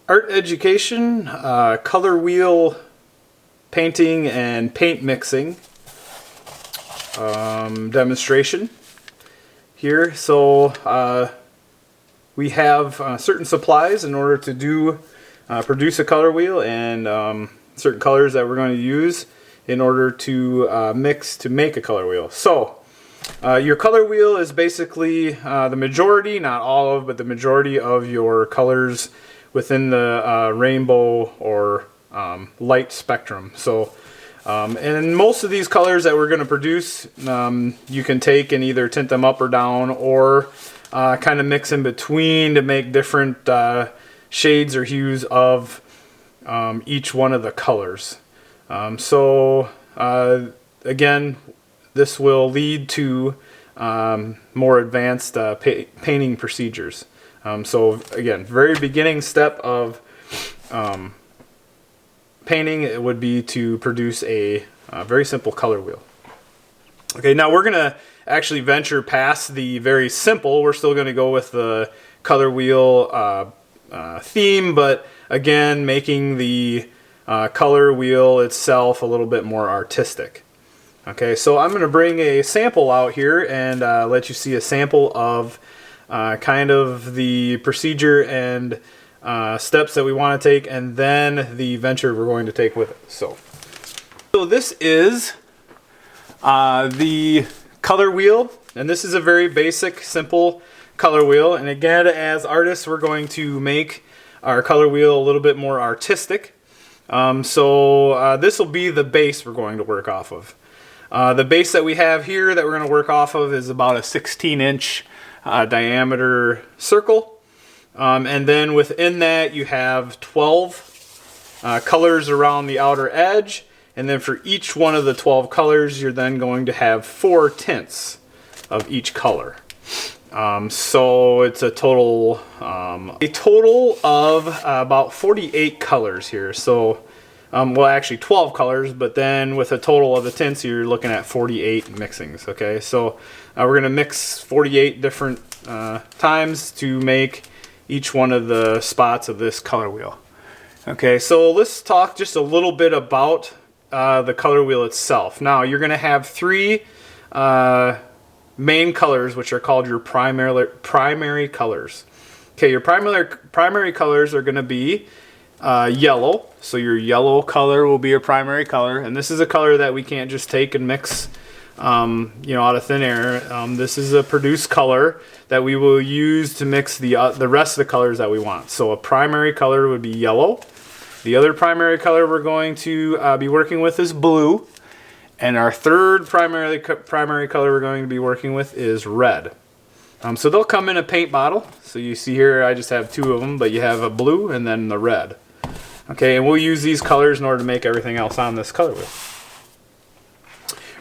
art education, color wheel painting and paint mixing demonstration here. So we have certain supplies in order to produce a color wheel, and certain colors that we're going to use in order to mix to make a color wheel. So your color wheel is basically the majority, not all of, but the majority of your colors within the rainbow or light spectrum. So and most of these colors that we're going to produce, you can take and either tint them up or down, or kind of mix in between to make different shades or hues of each one of the colors. Again, this will lead to more advanced painting procedures. So again, very beginning step of painting, it would be to produce a very simple color wheel. Okay, now we're going to actually venture past the very simple. We're still going to go with the color wheel theme, but again, making the color wheel itself a little bit more artistic. Okay, so I'm going to bring a sample out here and let you see a sample of kind of the procedure and steps that we want to take, and then the venture we're going to take with it. So this is the color wheel, and this is a very basic, simple color wheel. And again, as artists, we're going to make our color wheel a little bit more artistic. This will be the base we're going to work off of. The base that we have here that we're going to work off of is about a 16-inch diameter circle. And then within that you have 12 colors around the outer edge. And then for each one of the 12 colors, you're then going to have 4 tints of each color. So it's a total of about 48 colors here. So, well, actually 12 colors, but then with a total of the tints, you're looking at 48 mixings. Okay, so we're going to mix 48 different times to make each one of the spots of this color wheel. Okay, so let's talk just a little bit about the color wheel itself. Now, you're going to have 3 main colors, which are called your primary colors. Okay, your primary colors are going to be yellow. So your yellow color will be your primary color, and this is a color that we can't just take and mix out of thin air. This is a produced color that we will use to mix the rest of the colors that we want. So a primary color would be yellow. The other primary color we're going to be working with is blue. And our third primary color we're going to be working with is red. So they'll come in a paint bottle. So you see here I just have 2 of them, but you have a blue and then the red. Okay, and we'll use these colors in order to make everything else on this color wheel.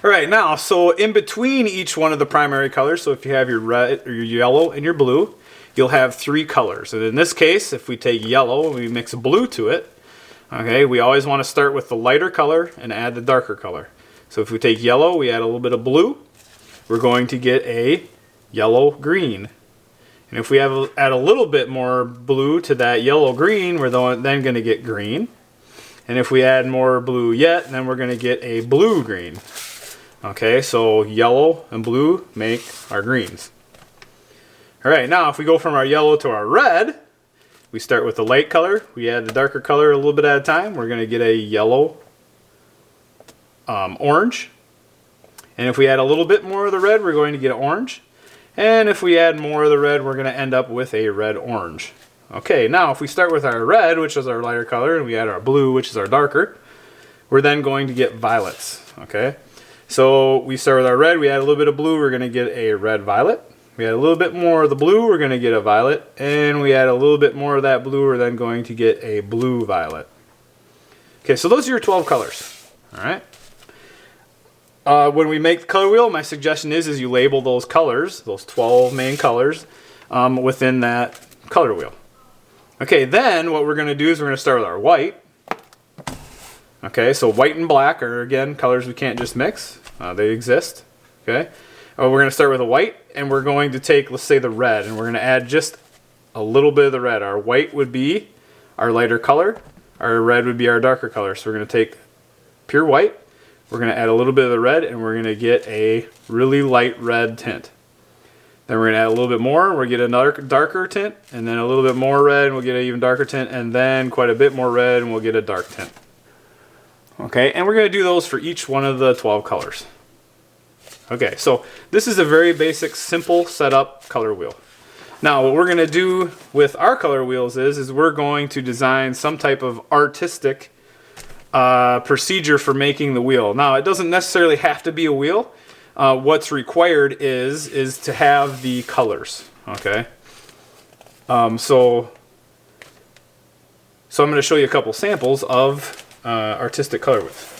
Alright, now, so in between each one of the primary colors, so if you have your red, or your yellow, and your blue, you'll have 3 colors. And in this case, if we take yellow and we mix blue to it, okay, we always want to start with the lighter color and add the darker color. So if we take yellow, we add a little bit of blue, we're going to get a yellow-green. And if we add a little bit more blue to that yellow-green, we're then going to get green. And if we add more blue yet, then we're going to get a blue-green. Okay, so yellow and blue make our greens. Alright, now if we go from our yellow to our red, we start with the light color, we add the darker color a little bit at a time, we're going to get a yellow orange. And if we add a little bit more of the red, we're going to get orange. And if we add more of the red, we're going to end up with a red-orange. Okay, now if we start with our red, which is our lighter color, and we add our blue, which is our darker, we're then going to get violets. Okay, so we start with our red, we add a little bit of blue, we're going to get a red-violet. We add a little bit more of the blue, we're going to get a violet. And we add a little bit more of that blue, we're then going to get a blue-violet. Okay, so those are your 12 colors. Alright. When we make the color wheel, my suggestion is you label those colors, those 12 main colors, within that color wheel. Okay, then what we're going to do is we're going to start with our white. Okay, so white and black are, again, colors we can't just mix. They exist. Okay, we're going to start with a white, and we're going to take, let's say, the red, and we're going to add just a little bit of the red. Our white would be our lighter color. Our red would be our darker color. So we're going to take pure white, we're going to add a little bit of the red, and we're going to get a really light red tint. Then we're going to add a little bit more, we'll get another darker tint, and then a little bit more red, and we'll get an even darker tint, and then quite a bit more red, and we'll get a dark tint. Okay, and we're going to do those for each one of the 12 colors. Okay, so this is a very basic, simple setup color wheel. Now, what we're going to do with our color wheels is we're going to design some type of artistic procedure for making the wheel. Now, it doesn't necessarily have to be a wheel. What's required is to have the colors. Okay. So I'm going to show you a couple samples of artistic color wheels.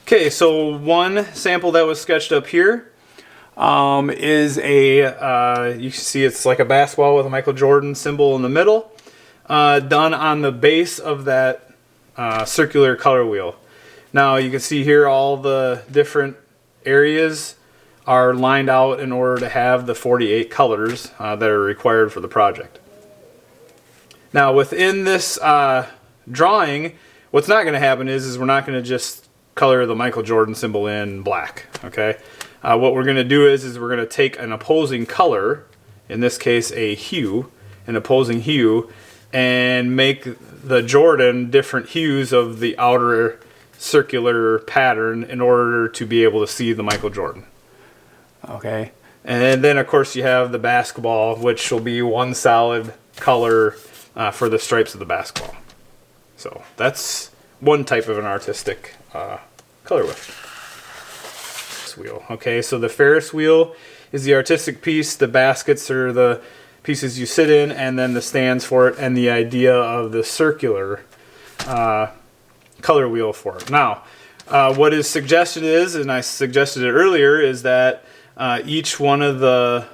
Okay, so one sample that was sketched up here is a, you can see it's like a basketball with a Michael Jordan symbol in the middle, done on the base of that circular color wheel. Now you can see here all the different areas are lined out in order to have the 48 colors that are required for the project. Now within this drawing, what's not going to happen is we're not going to just color the Michael Jordan symbol in black. Okay, what we're going to do is we're going to take an opposing color, in this case a hue, an opposing hue, and make the Jordan different hues of the outer circular pattern in order to be able to see the Michael Jordan. Okay, and then of course you have the basketball, which will be one solid color for the stripes of the basketball. So that's one type of an artistic color wheel. Okay, so the Ferris wheel is the artistic piece, the baskets are the pieces you sit in, and then the stands for it, and the idea of the circular color wheel for it. Now, what is suggested is, and I suggested it earlier, is that each one of the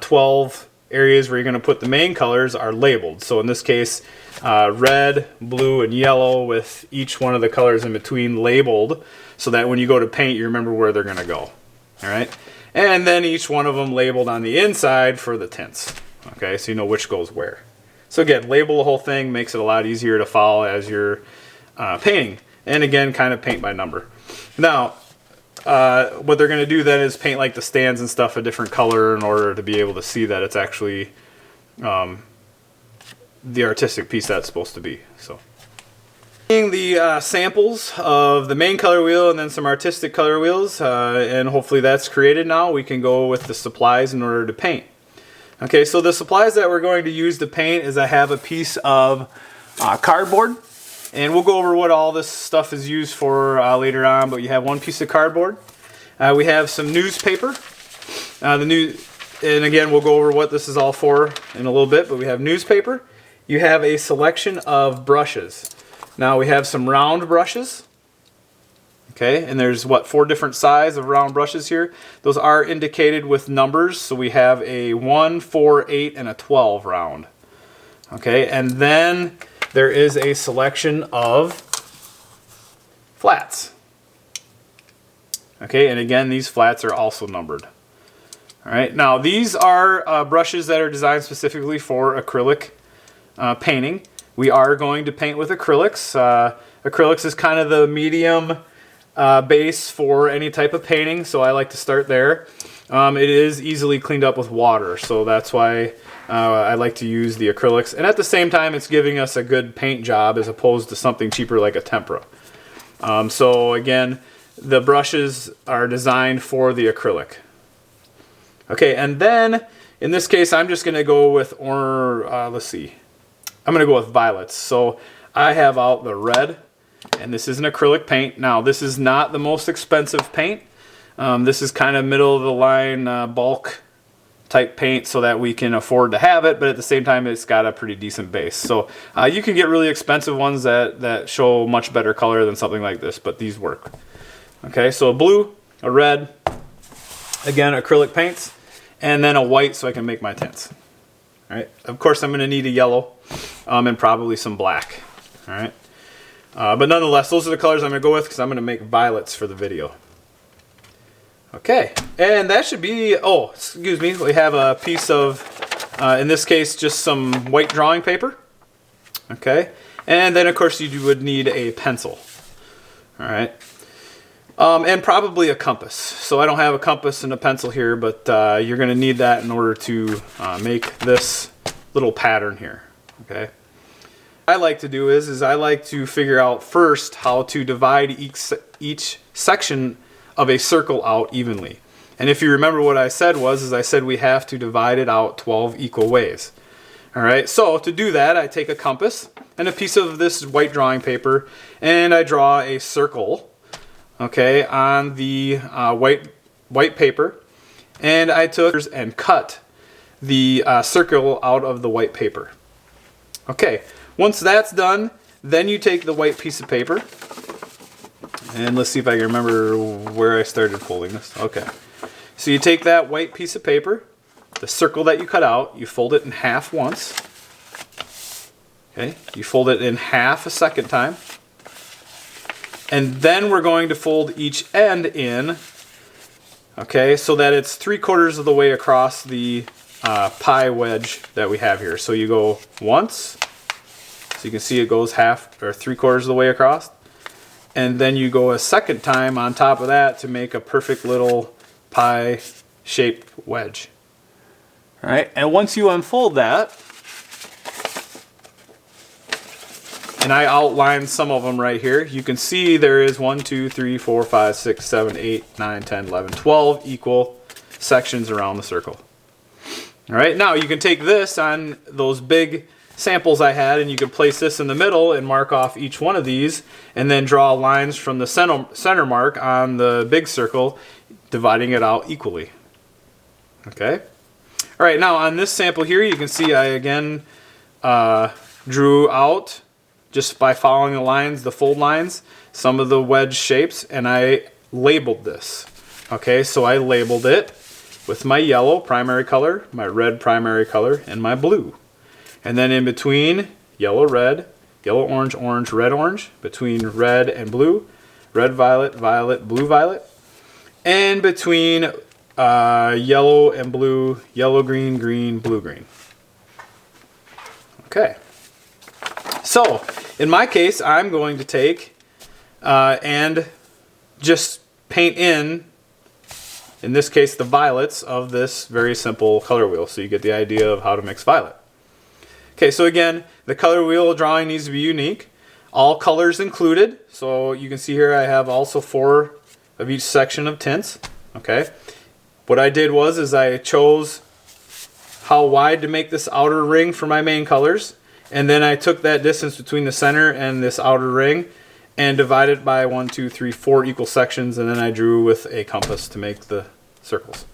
12 areas where you're going to put the main colors are labeled. So in this case, red, blue, and yellow, with each one of the colors in between labeled, so that when you go to paint, you remember where they're going to go. All right, and then each one of them labeled on the inside for the tints. Okay, so you know which goes where. So again, label the whole thing, makes it a lot easier to follow as you're painting. And again, kind of paint by number. Now, what they're going to do then is paint like the stands and stuff a different color in order to be able to see that it's actually the artistic piece that's supposed to be. So, the samples of the main color wheel and then some artistic color wheels, and hopefully that's created now, we can go with the supplies in order to paint. Okay, so the supplies that we're going to use to paint is I have a piece of cardboard. And we'll go over what all this stuff is used for later on, but you have one piece of cardboard. We have some newspaper. And again, we'll go over what this is all for in a little bit, but we have newspaper. You have a selection of brushes. Now we have some round brushes. Okay, and there's what, 4 different sizes of round brushes here. Those are indicated with numbers, so we have a 1, 4, 8, and a 12 round. Okay, and then there is a selection of flats. Okay, and again, these flats are also numbered. All right, now these are brushes that are designed specifically for acrylic painting. We are going to paint with acrylics. Acrylics is kind of the medium base for any type of painting, so I like to start there. It is easily cleaned up with water, so that's why I like to use the acrylics, and at the same time it's giving us a good paint job as opposed to something cheaper like a tempera. So again, the brushes are designed for the acrylic. Okay, and then in this case I'm just going to go with, let's see, I'm going to go with violets. So I have out the red, and this is an acrylic paint. Now this is not the most expensive paint. This is kind of middle of the line bulk type paint so that we can afford to have it, but at the same time it's got a pretty decent base. So you can get really expensive ones that show much better color than something like this, but these work. Okay, so a blue, a red, again acrylic paints, and then a white so I can make my tints. All right, of course I'm going to need a yellow and probably some black. All right, but nonetheless, those are the colors I'm going to go with because I'm going to make violets for the video. Okay, and that should be, oh, excuse me, we have a piece of In this case, just some white drawing paper. Okay, and then of course you would need a pencil. All right, and probably a compass. So I don't have a compass and a pencil here, but you're going to need that in order to make this little pattern here. Okay. What I like to do is I like to figure out first how to divide each section of a circle out evenly. And if you remember what I said I said we have to divide it out 12 equal ways. All right, so to do that, I take a compass and a piece of this white drawing paper, and I draw a circle, okay, on the white paper, and I took and cut the circle out of the white paper. Okay, once that's done, then you take the white piece of paper, and let's see if I can remember where I started folding this. Okay, so you take that white piece of paper, the circle that you cut out, you fold it in half once. Okay, you fold it in half a second time. And then we're going to fold each end in, okay, so that it's 3/4 of the way across the pie wedge that we have here. So you go once, so you can see it goes half or 3/4 of the way across. And then you go a second time on top of that to make a perfect little pie shaped wedge. All right, and once you unfold that, and I outlined some of them right here, you can see there is 1, 2, 3, 4, 5, 6, 7, 8, 9, 10, 11, 12 equal sections around the circle. All right, now you can take this on those big samples I had, and you can place this in the middle and mark off each one of these, and then draw lines from the center mark on the big circle, dividing it out equally. Okay. All right, now on this sample here, you can see I again drew out, just by following the lines, the fold lines, some of the wedge shapes, and I labeled this. Okay, so I labeled it with my yellow primary color, my red primary color, and my blue. And then in between yellow, red, yellow, orange, orange, red, orange, between red and blue, red, violet, violet, blue, violet, and between yellow and blue, yellow, green, green, blue, green. Okay. So, in my case, I'm going to take and just paint in this case, the violets of this very simple color wheel, so you get the idea of how to mix violet. Okay, so again, the color wheel drawing needs to be unique. All colors included, so you can see here I have also 4 of each section of tints. Okay. What I did was I chose how wide to make this outer ring for my main colors, and then I took that distance between the center and this outer ring and divided it by 1, 2, 3, 4 equal sections, and then I drew with a compass to make the circles.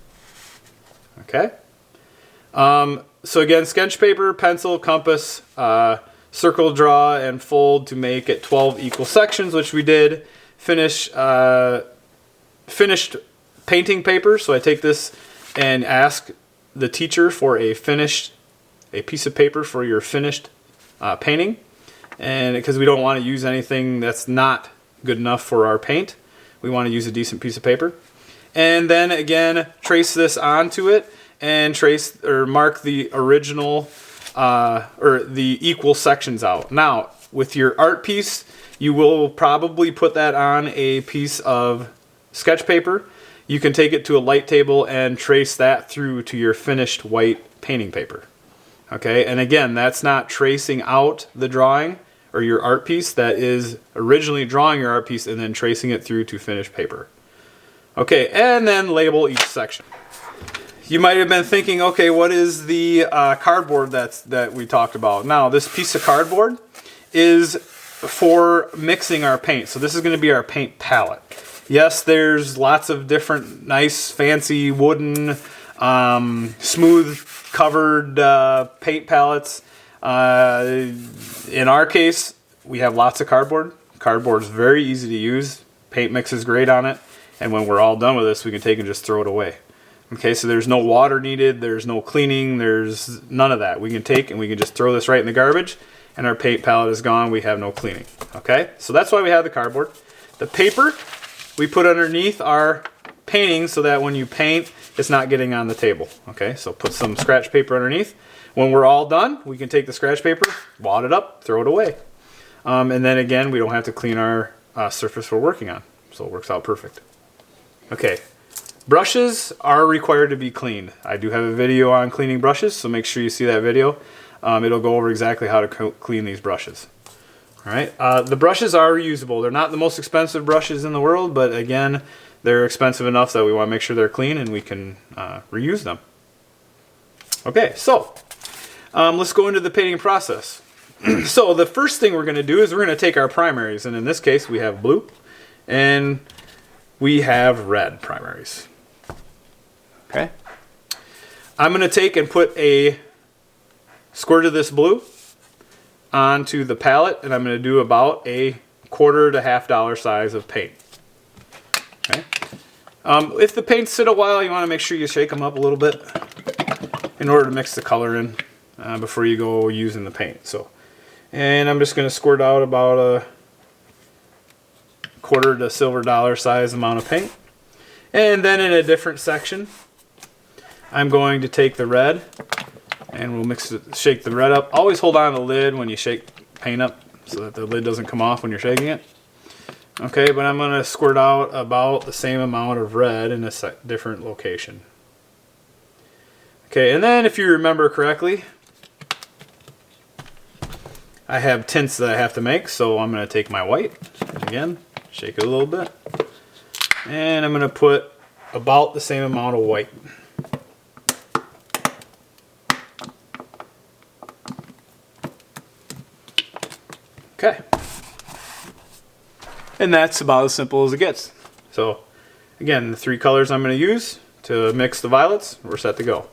Okay. So again, sketch paper, pencil, compass, circle, draw, and fold to make it 12 equal sections, which we did. Finished painting paper, so I take this and ask the teacher for a piece of paper for your finished painting, and because we don't want to use anything that's not good enough for our paint, we want to use a decent piece of paper. And then again, trace this onto it and trace or mark the original or the equal sections out. Now, with your art piece, you will probably put that on a piece of sketch paper. You can take it to a light table and trace that through to your finished white painting paper. Okay, and again, that's not tracing out the drawing or your art piece. That is originally drawing your art piece and then tracing it through to finished paper. Okay, and then label each section. You might have been thinking, okay, what is the cardboard that we talked about? Now, this piece of cardboard is for mixing our paint. So this is going to be our paint palette. Yes, there's lots of different nice, fancy, wooden, smooth covered paint palettes. In our case, we have lots of cardboard. Cardboard is very easy to use. Paint mixes great on it. And when we're all done with this, we can take and just throw it away. Okay, so there's no water needed. There's no cleaning. There's none of that. We can take and we can just throw this right in the garbage, and our paint palette is gone. We have no cleaning. Okay, so that's why we have the cardboard. The paper we put underneath our painting so that when you paint, it's not getting on the table. Okay, so put some scratch paper underneath. When we're all done, we can take the scratch paper, wad it up, throw it away. And then again, we don't have to clean our surface we're working on. So it works out perfect. Okay, brushes are required to be cleaned. I do have a video on cleaning brushes, so make sure you see that video. It'll go over exactly how to clean these brushes. All right, the brushes are reusable. They're not the most expensive brushes in the world, but again, they're expensive enough that we want to make sure they're clean and we can reuse them. Okay, so let's go into the painting process. So the first thing we're going to do is we're going to take our primaries, and in this case we have blue and we have red primaries. Okay, I'm going to take and put a squirt of this blue onto the palette, and I'm going to do about a $1 to $1/2 size of paint. Okay. If the paints sit a while, you want to make sure you shake them up a little bit in order to mix the color in before you go using the paint. And I'm just going to squirt out about a $1 to silver dollar size amount of paint. And then in a different section, I'm going to take the red and we'll shake the red up. Always hold on to the lid when you shake paint up so that the lid doesn't come off when you're shaking it. Okay, but I'm going to squirt out about the same amount of red in a different location. Okay, and then if you remember correctly, I have tints that I have to make, so I'm going to take my white, and again, shake it a little bit, and I'm going to put about the same amount of white. Okay. And that's about as simple as it gets. So again, the 3 colors I'm going to use to mix the violets, we're set to go.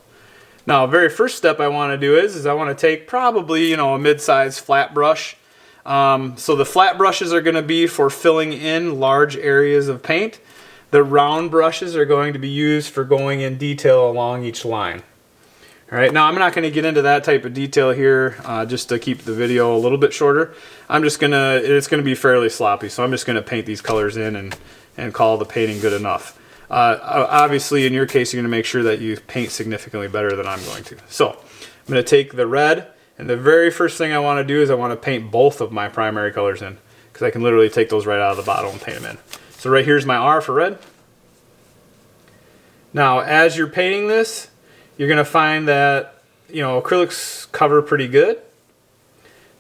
Now, the very first step I want to do is I want to take probably, a mid-size flat brush. So the flat brushes are going to be for filling in large areas of paint. The round brushes are going to be used for going in detail along each line. All right, now I'm not going to get into that type of detail here just to keep the video a little bit shorter. It's going to be fairly sloppy, so I'm just going to paint these colors in and call the painting good enough. Obviously, in your case, you're going to make sure that you paint significantly better than I'm going to. So I'm going to take the red, and the very first thing I want to do is I want to paint both of my primary colors in, because I can literally take those right out of the bottle and paint them in. So right here's my R for red. Now, as you're painting this, you're going to find that, acrylics cover pretty good.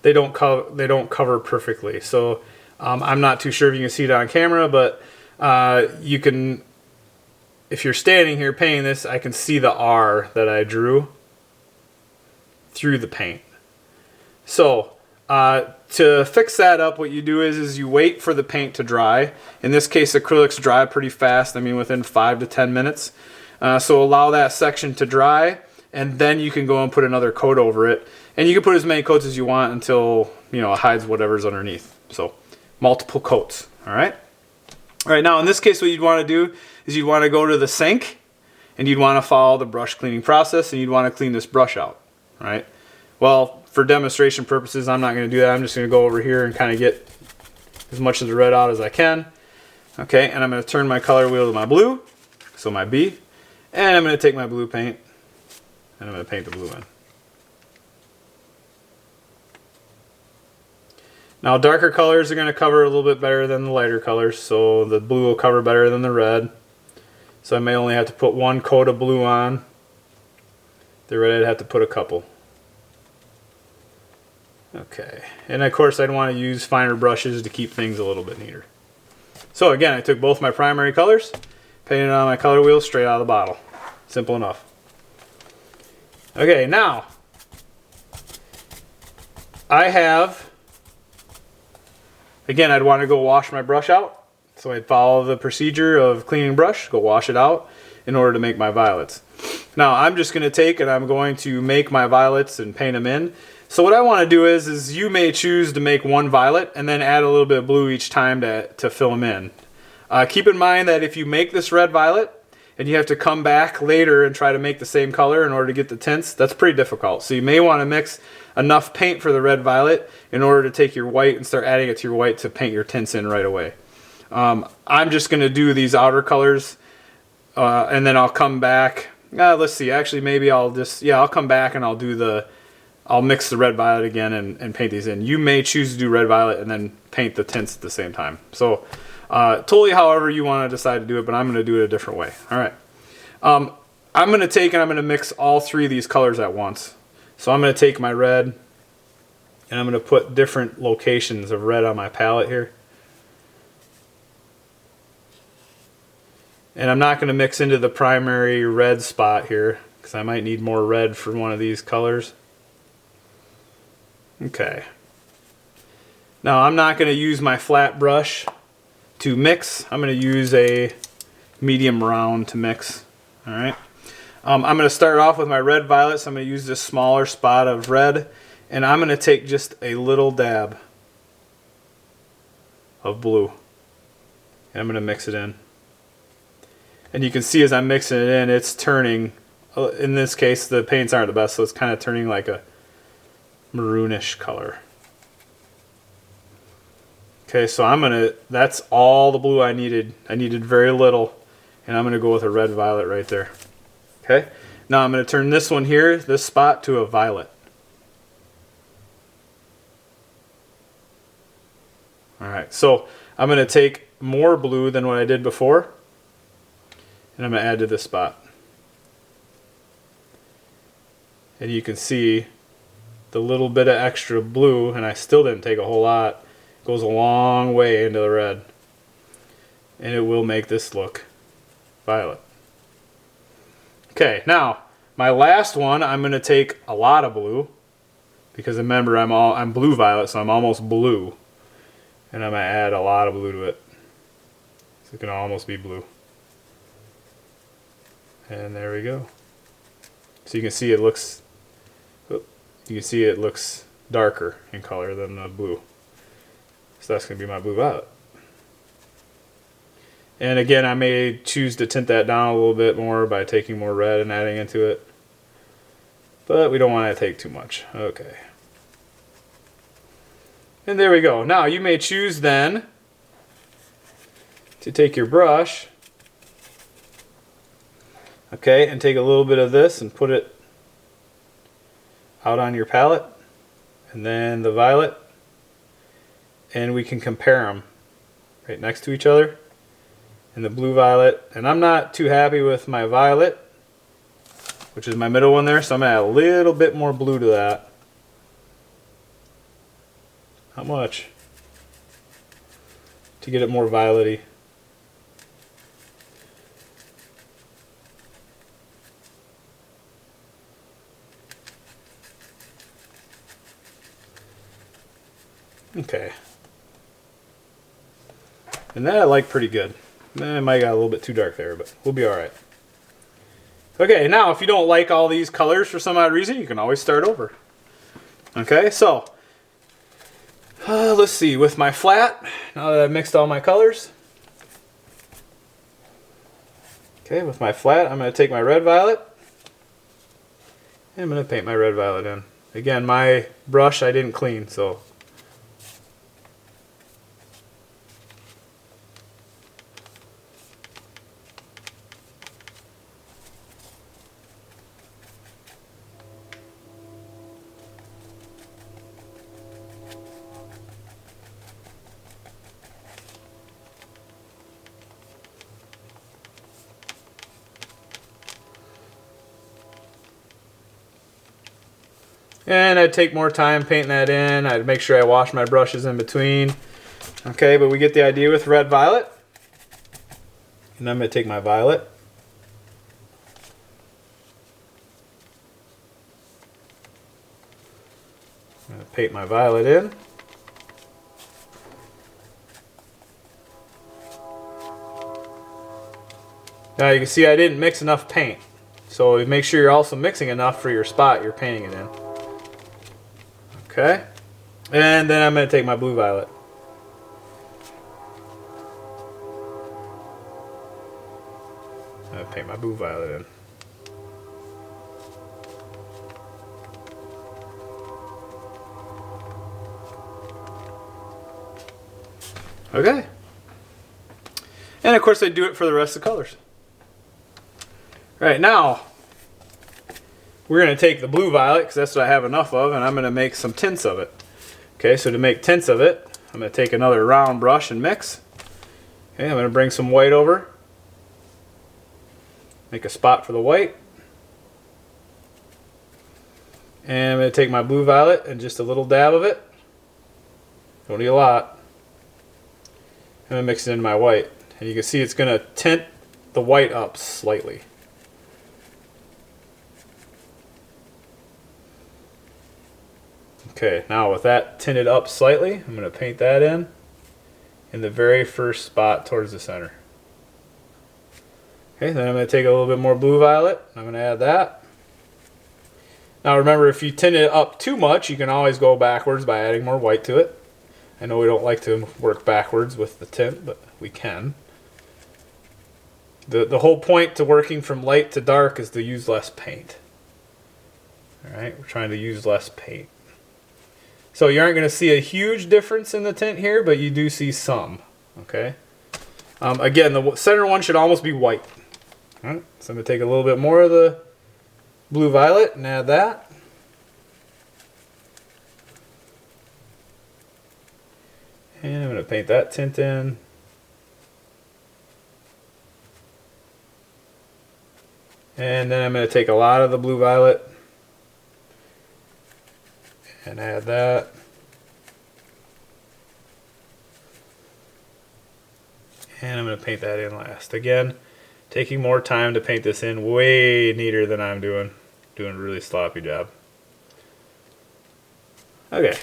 They don't cover perfectly. So I'm not too sure if you can see it on camera, but you can, if you're standing here painting this, I can see the R that I drew through the paint. So to fix that up, what you do is you wait for the paint to dry. In this case, acrylics dry pretty fast. I mean, within 5 to 10 minutes. So allow that section to dry, and then you can go and put another coat over it. And you can put as many coats as you want until, it hides whatever's underneath. So multiple coats, all right? All right, now in this case, what you'd want to do is you'd want to go to the sink, and you'd want to follow the brush cleaning process, and you'd want to clean this brush out, all right? Well, for demonstration purposes, I'm not going to do that. I'm just going to go over here and kind of get as much of the red out as I can. Okay, and I'm going to turn my color wheel to my blue, so my B. And I'm going to take my blue paint, and I'm going to paint the blue in. Now, darker colors are going to cover a little bit better than the lighter colors, so the blue will cover better than the red. So I may only have to put 1 coat of blue on. The red, I'd have to put a couple. Okay, and of course I'd want to use finer brushes to keep things a little bit neater. So again, I took both my primary colors, painted on my color wheel straight out of the bottle. Simple enough. Okay, now I have, again, I'd want to go wash my brush out. So I'd follow the procedure of cleaning brush, go wash it out in order to make my violets. Now I'm just going to take and I'm going to make my violets and paint them in. So what I want to do is you may choose to make 1 violet and then add a little bit of blue each time to fill them in. Keep in mind that if you make this red violet and you have to come back later and try to make the same color in order to get the tints, that's pretty difficult. So you may want to mix enough paint for the red violet in order to take your white and start adding it to your white to paint your tints in right away. I'm just going to do these outer colors and then I'll come back Let's see. Actually, maybe I'll just, yeah, I'll come back and I'll mix the red violet again and paint these in. You may choose to do red violet and then paint the tints at the same time. So totally however you want to decide to do it, but I'm going to do it a different way. All right. I'm going to take and I'm going to mix all three of these colors at once. So I'm going to take my red and I'm going to put different locations of red on my palette here. And I'm not going to mix into the primary red spot here because I might need more red for one of these colors. Okay. Now I'm not going to use my flat brush to mix. I'm going to use a medium round to mix. All right. I'm going to start off with my red violet, so I'm going to use this smaller spot of red, and I'm going to take just a little dab of blue, and I'm going to mix it in. And you can see as I'm mixing it in, it's turning, in this case the paints aren't the best, so it's kind of turning like a maroonish color. Okay, so that's all the blue I needed. I needed very little, and I'm going to go with a red violet right there. Okay, now I'm going to turn this one here, this spot, to a violet. Alright, so I'm going to take more blue than what I did before, and I'm going to add to this spot. And you can see the little bit of extra blue, and I still didn't take a whole lot, goes a long way into the red. And it will make this look violet. Okay, now my last one, I'm going to take a lot of blue because remember I'm blue violet, so I'm almost blue, and I'm going to add a lot of blue to it. So it can almost be blue. And there we go. So you can see it looks darker in color than the blue. So that's going to be my blue violet. And again, I may choose to tint that down a little bit more by taking more red and adding into it. But we don't want to take too much. Okay. And there we go. Now you may choose then to take your brush, okay, and take a little bit of this and put it out on your palette, and then the violet, and we can compare them right next to each other. And the blue violet, and I'm not too happy with my violet, which is my middle one there, so I'm going to add a little bit more blue to that. Not much. To get it more violet-y. Okay. And that I like pretty good. It might got a little bit too dark there, but we'll be alright. Okay, now if you don't like all these colors for some odd reason, you can always start over. Okay, so let's see, with my flat, now that I've mixed all my colors, okay, with my flat, I'm going to take my red violet, and I'm going to paint my red violet in. Again, my brush I didn't clean, so and I'd take more time painting that in. I'd make sure I wash my brushes in between. Okay, but we get the idea with red violet. And I'm going to take my violet. I'm going to paint my violet in. Now you can see I didn't mix enough paint. So make sure you're also mixing enough for your spot you're painting it in. Okay, and then I'm going to take my blue violet. I'm going to paint my blue violet in. Okay, and of course I do it for the rest of the colors. Right now, we're going to take the blue violet, because that's what I have enough of, and I'm going to make some tints of it. Okay, so to make tints of it, I'm going to take another round brush and mix. Okay, I'm going to bring some white over. Make a spot for the white. And I'm going to take my blue violet and just a little dab of it. Don't need a lot. I'm going to mix it in my white. And you can see it's going to tint the white up slightly. Okay, now with that tinted up slightly, I'm going to paint that in the very first spot towards the center. Okay, then I'm going to take a little bit more blue violet. I'm going to add that. Now remember, if you tint it up too much, you can always go backwards by adding more white to it. I know we don't like to work backwards with the tint, but we can. The whole point to working from light to dark is to use less paint. Alright, we're trying to use less paint. So you aren't going to see a huge difference in the tint here, but you do see some. Okay. Again, the center one should almost be white. All right, so I'm going to take a little bit more of the blue violet and add that. And I'm going to paint that tint in. And then I'm going to take a lot of the blue violet and add that. And I'm going to paint that in last. Again, taking more time to paint this in, way neater than I'm doing. Doing a really sloppy job. Okay.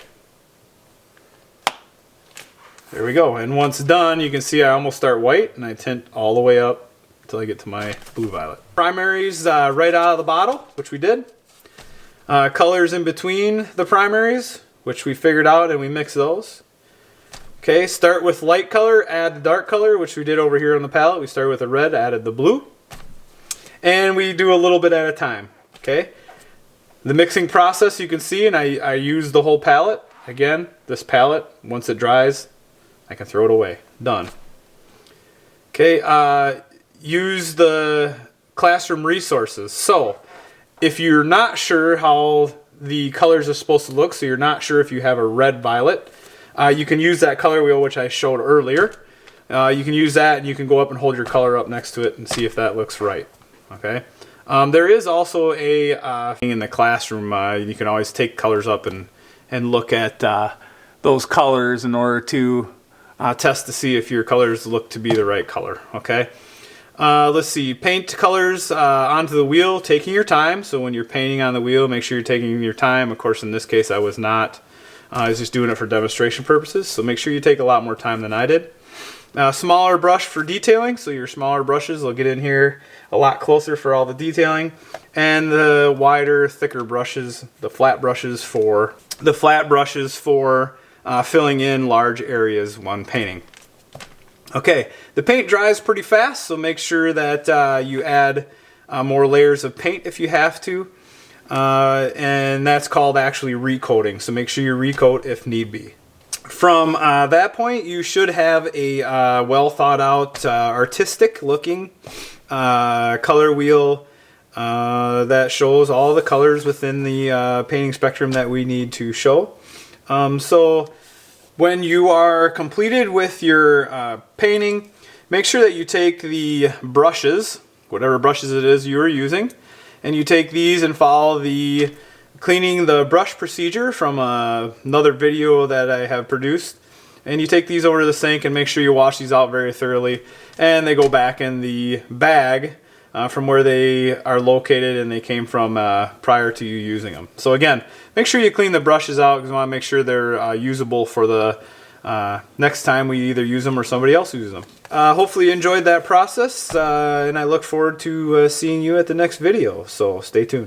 There we go. And once done, you can see I almost start white and I tint all the way up until I get to my blue violet. Primaries right out of the bottle, which we did. Colors in between the primaries, which we figured out, and we mix those. Okay, start with light color, add the dark color, which we did over here on the palette. We started with the red, added the blue. And we do a little bit at a time. Okay, the mixing process you can see, and I use the whole palette. Again, this palette, once it dries, I can throw it away. Done. Okay, use the classroom resources. So, if you're not sure how the colors are supposed to look, so you're not sure if you have a red violet, you can use that color wheel which I showed earlier. You can use that and you can go up and hold your color up next to it and see if that looks right. Okay. There is also a thing in the classroom. You can always take colors up and look at those colors in order to test to see if your colors look to be the right color. Okay. Let's see, paint colors onto the wheel, taking your time. So when you're painting on the wheel, make sure you're taking your time. Of course, in this case, I was not. I was just doing it for demonstration purposes. So make sure you take a lot more time than I did. Smaller brush for detailing. So your smaller brushes will get in here a lot closer for all the detailing. And the wider, thicker brushes, the flat brushes for filling in large areas when painting. Okay, the paint dries pretty fast, so make sure that you add more layers of paint if you have to. And that's called actually recoating, so make sure you recoat if need be. From that point, you should have a well thought out, artistic looking color wheel that shows all the colors within the painting spectrum that we need to show. So when you are completed with your painting, make sure that you take the brushes, whatever brushes it is you are using, and you take these and follow the cleaning the brush procedure from another video that I have produced. And you take these over to the sink and make sure you wash these out very thoroughly. And they go back in the bag from where they are located and they came from prior to you using them. So again, make sure you clean the brushes out because you want to make sure they're usable for the next time we either use them or somebody else uses them. Hopefully you enjoyed that process and I look forward to seeing you at the next video. So stay tuned.